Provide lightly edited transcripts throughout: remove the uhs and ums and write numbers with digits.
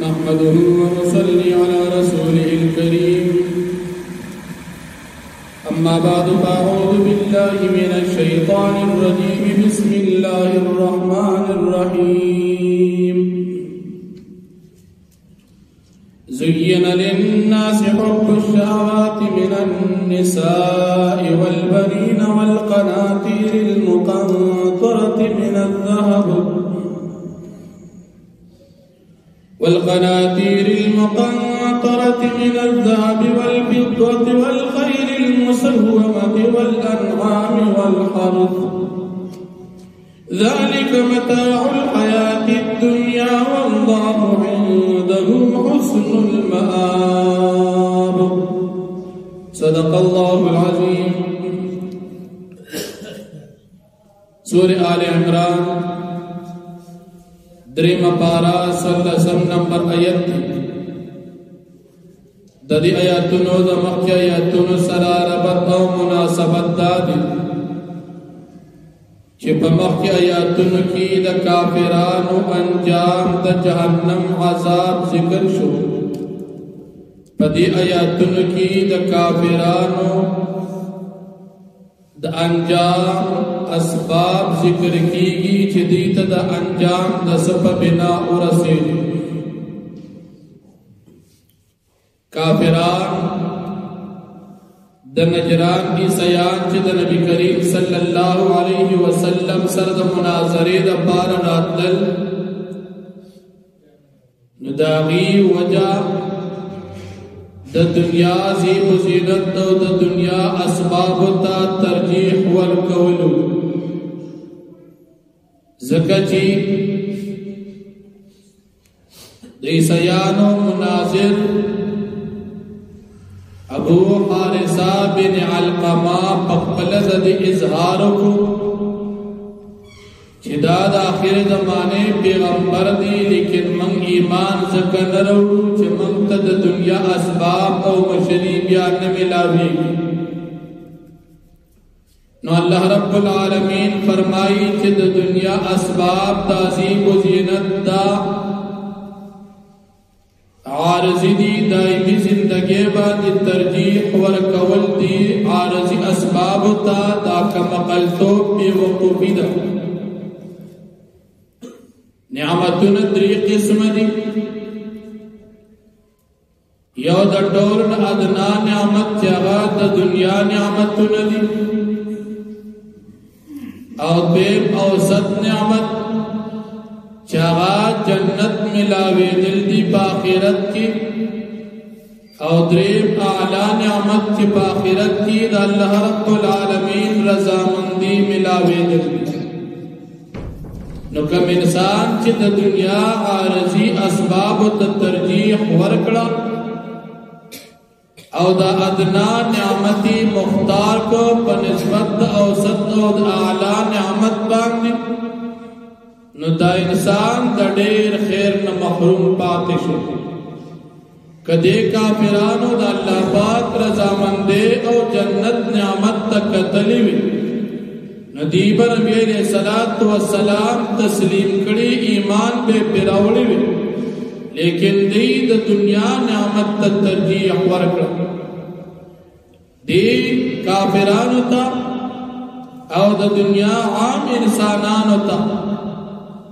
نحمده ونصلي على رسوله الكريم أما بعد فأعوذ بالله من الشيطان الرجيم بسم الله الرحمن الرحيم زين للناس حب الشهوات من النساء والبنين والقناطير المقنطرة من الذهب والفضة والخيل المسومة والأنعام والحرث ذلك متاع الحياة الدنيا والله عنده حسن المآب. صدق الله العظيم. سورة آل عمران دریم پارا سلسم نمبر آیت دی آیاتونو دا مخی آیاتونو سرا ربط او مناسبت دادی چی پا مخی آیاتونو کی دا کافرانو انجام دا جہنم عذاب ذکر شو، پا دی آیاتونو کی دا کافرانو دا انجام اسباب ذکر کی گی چی دیتا دا انجام دا سبب بنا ارسی. کافران دا نجران کی سیان چی دا نبی کریم صلی اللہ علیہ وسلم سرد مناظری دا پارا راتل نداغی وجہ دا دنیا زیب و زینت دا دنیا اسباب تا ترجیح والکولو زکا چی دیسیانو مناظر ابو حارثہ بن علقمہ پخپلز دی اظہارو کو چی داد آخر زمانے پیغمبر دی لیکن من ایمان زکا نرو چی من تد دنیا اسباب او مشری بیان ملاوی. نو اللہ رب العالمین فرمائی چی دا دنیا اسباب تازیب و زینت دا عارضی دی دائمی زندگی با دی ترجیح ورکول دی عارضی اسباب تا دا کمقلتو بی وقوفی دا. نعمتون دری قسم دی، یو دا ڈورن ادنا نعمت چاہا دا دنیا نعمتون دی، او دیم اوسط نعمت چاہا جنت ملاوی دل دی باخرت کی، او دریم اعلی نعمت چی باخرت کی دا اللہ رب العالمین رضامندی ملاوی دل دی. نو کم انسان چی دا دنیا عارضی اسباب تا ترجیح ورکڑا او دا ادنا نعمتی مختار کو پنسبت دا اوسط او دا اعلی نعمت باندی، نو دا انسان دا دیر خیر نا محروم پاتے شو. کدے کافرانو دا اللہ پاک رضامندے او جنت نعمت تا قتلیوی ندیبا نبی علیہ السلام تسلیم کری ایمان بے پیراوڑی وی، لیکن دی دا دنیا نعمت تا ترجیح ورکڑا. دی کافرانو تا او دا دنیا عام انسانانو تا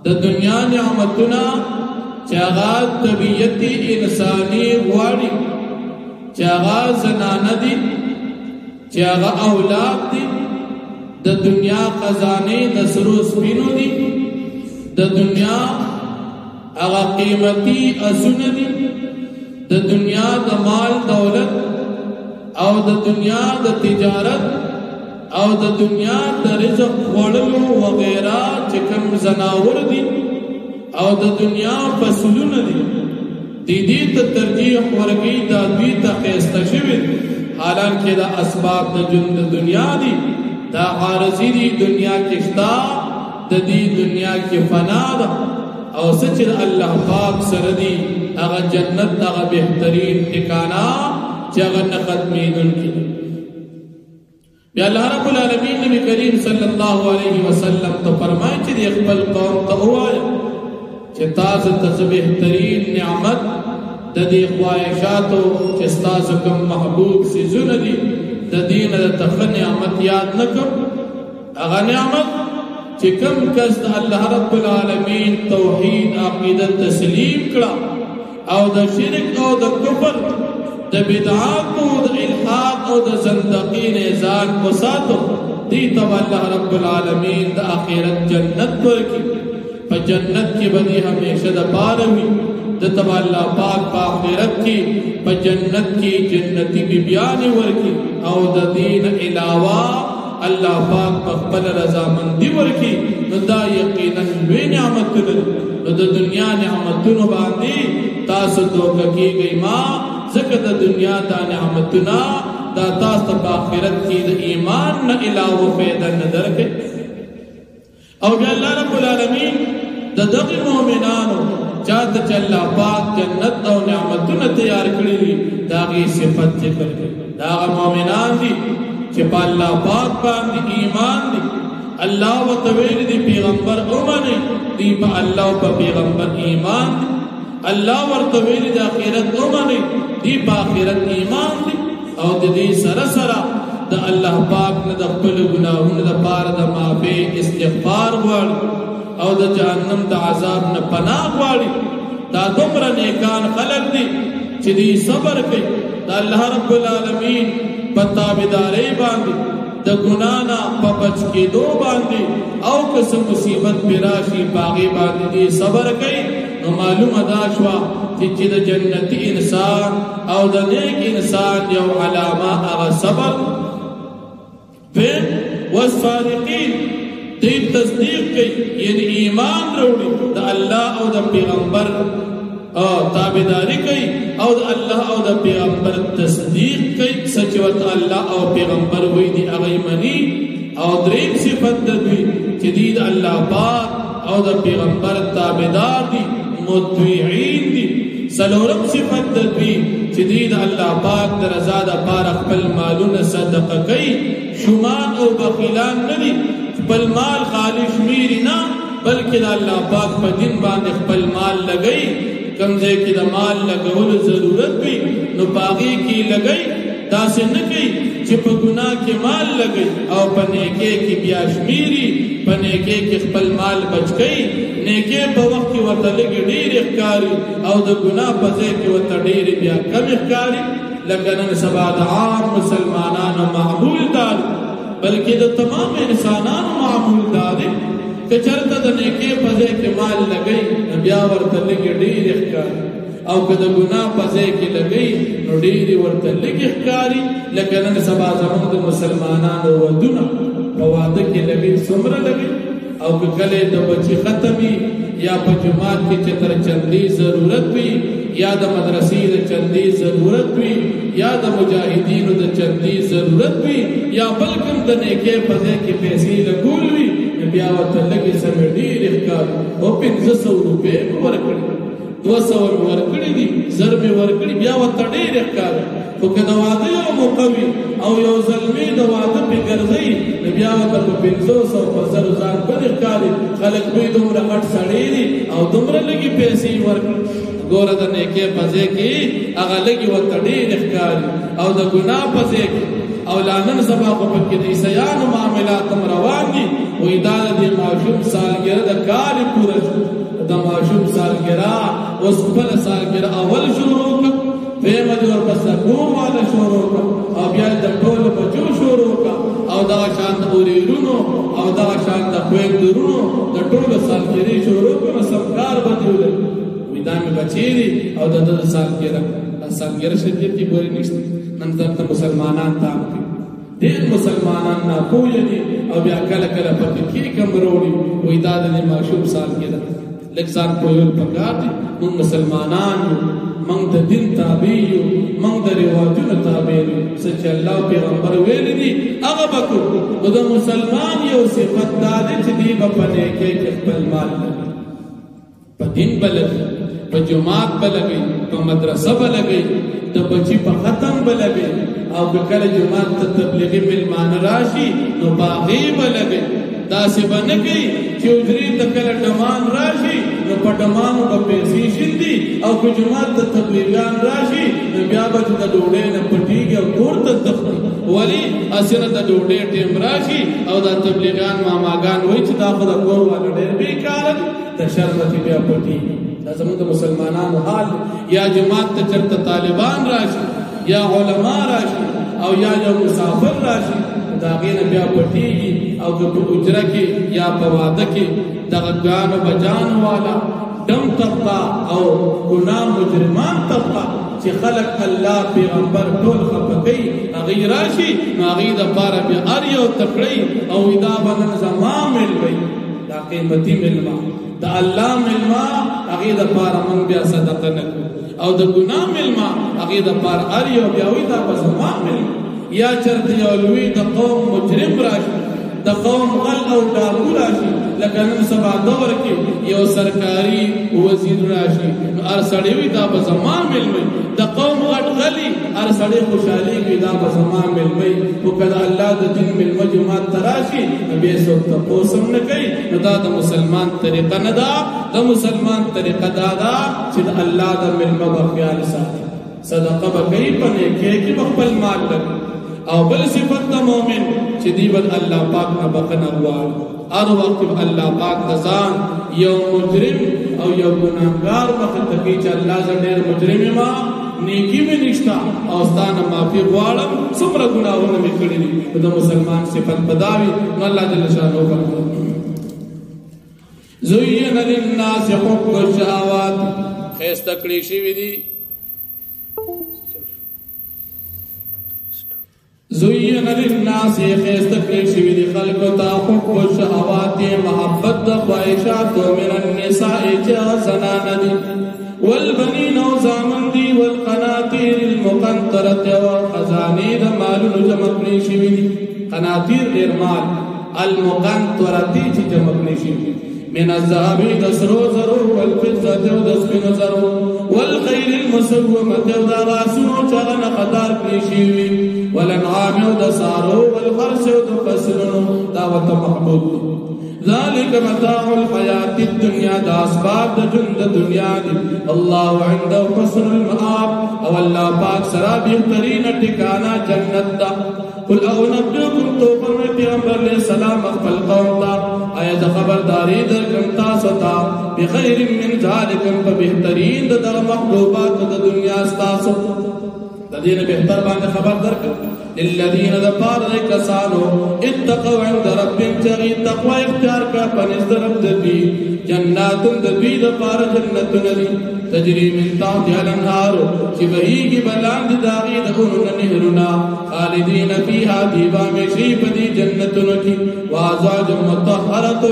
دا دنیا نعمتنا چاگا طبیعتی انسانی غواری، چاگا زنان دی، چاگا اولاد دی، دا دنیا خزانے دا سروس پینو دی، دا دنیا اغا قیمتی ازون دی، دا دنیا دا مال دولت او دا دنیا دا تجارت او دا دنیا دا رزق وڑلو وغیرہ چکم زناور دی او دا دنیا فصلون دی دی تا ترجیح ورگی دا دوی تا خیستا شوید، حالانکہ دا اسباب دا جند دنیا دی دا عارضی دی دنیا کشتا دا دی دنیا کی فنا دا او سچر اللہ پاک سردی اغا جنت اغا بہترین ٹکانا چاگا نختمین ان کی. بیا اللہ رب العالمین نبی کریم صلی اللہ علیہ وسلم تو فرمائے چی دی اقبل قوم تا ہوا چې تاسو ته بهترین نعمت د دې خواهشاتو چې تاسو کوم محبوب سيزونه دي د دین د تخ نعمت یاد نکړ هغه نعمت چې کوم کس د الله رب العالمین توحید عقیده تسلیم کړه او د شرک او د کفر د بدعات او د الحاد او د زندقین ځان وساتو دي ته الله رب العالمین د آخرت جنت ورکړي په جنت کې به همیشه د پاره وي د تبع الله پاک په آخرت کې په جنت کې جنتی بیان ورکړي او د دین علاوه الله پاک په خپل رضامندي ورکړي نو دا یقینا لوی نعمتونه نو د دنیا نعمتونو باندې تاسو دوکه کېږئ ما ځکه د دنیا دا نعمتونه دا تاسو په آخرت کې د ایمان نه علاوه فایده نه درکړي او بیا الله رب العالمین د دغه مؤمنانو چاته چې الله پاک جنت او نعمتونه تیار کړی دي دا غي صفت ذکر کړي دا مؤمنان دي چې په الله پاک باندې ایمان دي الله وتعالى دي پیغمبر اومنه دي په الله او په پیغمبر ایمان دي الله ورته ویلي د آخرت اومنه دي په آخرت ایمان دي او د دې سره سره د الله پاک نه د خپل ګناهونو لپاره د معافي استغفار غواړي او د جهنم د عذاب نه پناه غواړي دا دومره نیکان خلق دي چې دې صبر کوي د الله رب العالمین په تابعداري باندې د ګناه نه په بچ کېدو باندې او که مصیبت پیراشي باغی باندې دې صبر کوي نو معلومه دا شوه چې د جنتی انسان او د نیک انسان یو علامه هغه صبر پھر والصادقین دې تصدیق کوي یعنی ایمان وروړي د الله او د پیغمبر او تابعداري کوي او د الله او د پیغمبر تصدیق کوي سچ وت الله او پیغمبر وې دي هغه مني او درې صفات د دوی چې دې د الله پاک او د پیغمبر تابعدار دي مطیعين دي سلورم صفات د دوی چې دې د الله پاک د رضا د پاره خپل مالونه صدقه کوي شومان او بخیلان نه دي خپل مال خالص میری نه بلکې د الله پاک په دین باندې خپل مال لګي کمزې کې د مال لګول ضرورت وي نو باغی کې لګي داسې نه کوي چې په ګناه کې مال لګي او په نیکي کې بیا شمیري په نیکي کې خپل مال بچ کوي نیکي په وخت کې ورته لګي ډېر ښکاري او د ګناه په ځای کې ورته ډېر بیا کم ښکاري لکه نن سبا د عام مسلمانانو معمول دار بلکې د تمام انسانانو معمول دار که چرته د نیکي په ځای کې مال لګي بیا ورته لګي ډېر ښکاري او که د ګناه په ځای کې لګي نو ډېر ورته لګي ښکاري لکه نن سبا زموږ د مسلمانانو ودونه په واده کې لګي څومره لګي او که کله د بچي ختمي یا په جماعت کې چې تر چندي ضرورت وي یا د مدرسې د چندي ضرورت وي یا د مجاهدینو د چندي ضرورت وي یا بلکې د نیکي په ځای کې پیسې لګول وي بیا ورته لګي سم ډېر ښکاري او 500 روپۍ ورکړي 200 ورکړي دي ضرب ورکړي بیا ورته ډېر ښکاري خو که د واده یو موقوي او یو زلمی د واده پې ګرځي بیا ورته په 500 په زرو ځان بد ښکاري خلک دوی دومره غټ سړی دي او دومره لږې پیسې ورکړي ګوره د نیکۍ په ځای کې هغه لږې ورته ډېر ښکاري او د ګناه په ځای کې او لا نن سبا خو پکې د عیسیانو معاملات هم روان دي وایي دا د دې ماشوم سالګره د کال یې پوره شو د ماشوم سالګره اوس خپله سالګره اول شروع کړه دویمه دې ورپسې کور واله شروع کړه او بیا د ټولو بچو شروع کړه او دغه شان د اورېرونو او دغه شان د خویندرونو د ټولو سالګرې شروع کړه نو سم کار به دې ولري وایي دا مې بچې دي او د ده سالګره سالګره شریعت کې ګورې نشته نن دلته مسلمانان تام کوي ډېر مسلمانان ناپوهه دي او بیا کله کله پکې کیک هم راوړي وایي دا د دې ماشوم سالګره لږ ځان پوهول پکار دي موږ مسلمانان یو موږ د دین تابع یو موږ د رواجونو تابع یو څه چې الله پیغمبر ویلي دي هغه به کوو نو د مسلمان یو صفت دا دی چې دی به په نیکۍ کې خپل مال لګوي په دین به لګوي په جماعت به لګوي په مدرسه به لګوي د بچي په ختم به لګوي او که کله جماعت ته تبلیغي مېلمانه راشي نو په هغې به لګوي داسې به نه کوي چې اجرې ته کله ډمان راشي نو پټمانو به پیسې شیندي او که جومات ته تبلیغیان راشي نو بیا به د ډوډۍ نه پټېږي او کور ته تښتي ولې اسنه د ډوډۍ ټیم راشي او دا تبلیغیان ماماګان وایي چې دا خو د کور والا ډېر بېکاره دي د شر نه چې بیا پټېږي دا زموږ د مسلمانانو حال یا جماعت ته چېرته طالبان راشي یا علما راشي او یا یو مسافر راشي د هغې نه بیا پټېږي او که په اجره کې یا په واده کې دغه ګانو بجانو والا دم طبقه او ګناه مجرمان طبقه چې خلق الله پیغمبر ټول خفه کوي هغې راشي نو هغې دپاره بیا هر یو تکړی او دا به نن زما مېلمه دا قیمتي مېلمه د الله مېلمه هغې دپاره موږ بیا صدقه نه کړو او د ګناه مېلمه هغې دپاره هر یو بیا وایي دا به زما مېلمه یا چرته یو لوی د قوم مجرم راشي د قوم غل او ډاکو راشي لکه نن سبا دور کې یو سرکاري وزیر راشي نو هر سړی وایي دا به زما مېلمه د قوم غټ غلي هر سړی خوشحالېږي دا به زما مېلمه خو که د الله د دین مېلمه جومات ته راشي نو بیا څوک تپوس هم نه کوي نو دا د مسلمان طریقه نه ده د مسلمان طریقه دا ده چې د الله د مېلمه به خیال ساتي صدقه به کوي په نیکۍ کې به خپل مال لګي او بل صفت د مؤمن چې دی بل الله پاک نه بخنه غواړي هر وخت الله پاک د ځان یو مجرم او یو ګناهګار مخې ته کوي چې الله زه ډېر مجرم یم نیکي مې نشته او ستا نه معافي غواړم څومره ګناهونه مې کړي دي د مسلمان صفت به دا وي نو الله جل شانه فرمایي زین للناس حب الشهوات ښایسته کړي شوي دي زین للناس خیست کړي شوي دي خلکو ته حب الشهوات محبت د خواهشاتو من النساء چې زنانه دي والبنین او زامن دي والقناطیر المقنطرة وخزانې د مالونو جمع کړي شوي دي قناطیر ډېر مال المقنطرة چې جمع کړي شوي من الذهب دسرو زرو والفضة او د سپینو زرو والخيل المسومة او د غاسونو چې هغه نقدار کړي شوي والانعام او د سارو والحرث او د فصلونو دا ورته محبوب دي ذلك متاع الحیات الدنیا دا اسباب د ژوند د دنیا دي الله عنده حسن المآب او الله پاک سره بهترین ټکانه جنت ده قل اعنبئکم تو فرمائے پیغمبر علیہ السلام خپل قوم ته آیا خبرداری درکم تاسو ته بخیر من ذالکم په بهترین د محبوبات د دنیا تاسو د دې نه بهتر باندې خبر درکړه للذین ذپار کسانو اتقوا عند ربهم تغي تقوا اختیار کا پنځ درب د دې جنات د دې د پار جنتونه دي تجري من تحتها الانهار چې بهيږي بلاند داغي د اورن نهرنا خالدین فیها دیبا مشی پدی جنتونو کی وازواج مطهرۃ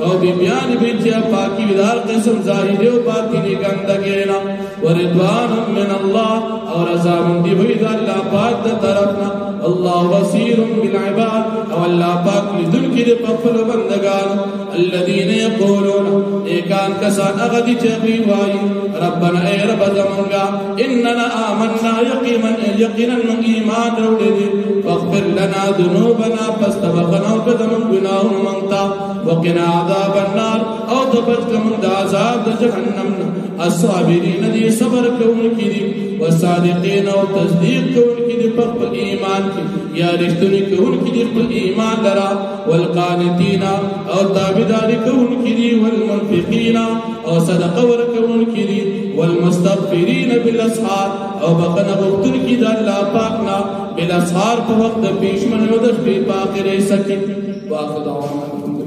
او بیان بیچیا پاکی ودار قسم ظاهری او باطنی گندګینا ورضوان من الله او رضا من دی وی الله پاک د طرفنا الله بصیر بالعباد او الله پاک لذل کی د خپل بندگان الذين يقولون ایکان کسان اغدی چوي وای ربنا اے رب زمانگا اننا آمنا یقینا من ایمان روڑی فاغفر لنا ذنوبنا فاستبقنا وقدم گناہن منتا وقنا عذاب النار او دبجک من دا عذاب دا جہنم الصابرین دی صبر کون کی دی والصادقین او تصدیق کون کی دی پخبل ایمان کی یا رشتنی کون کی دی پخبل ایمان لرا والقانتین او تابداری کون کی دی والمنفقین او صدق ورکون کی دی والمستغفرین بالاسحار او بقنا غفتن کی دا اللہ پاکنا بالاسحار پا وقت پیشمن ودش پی پاک رئی سکی واخد دعوانا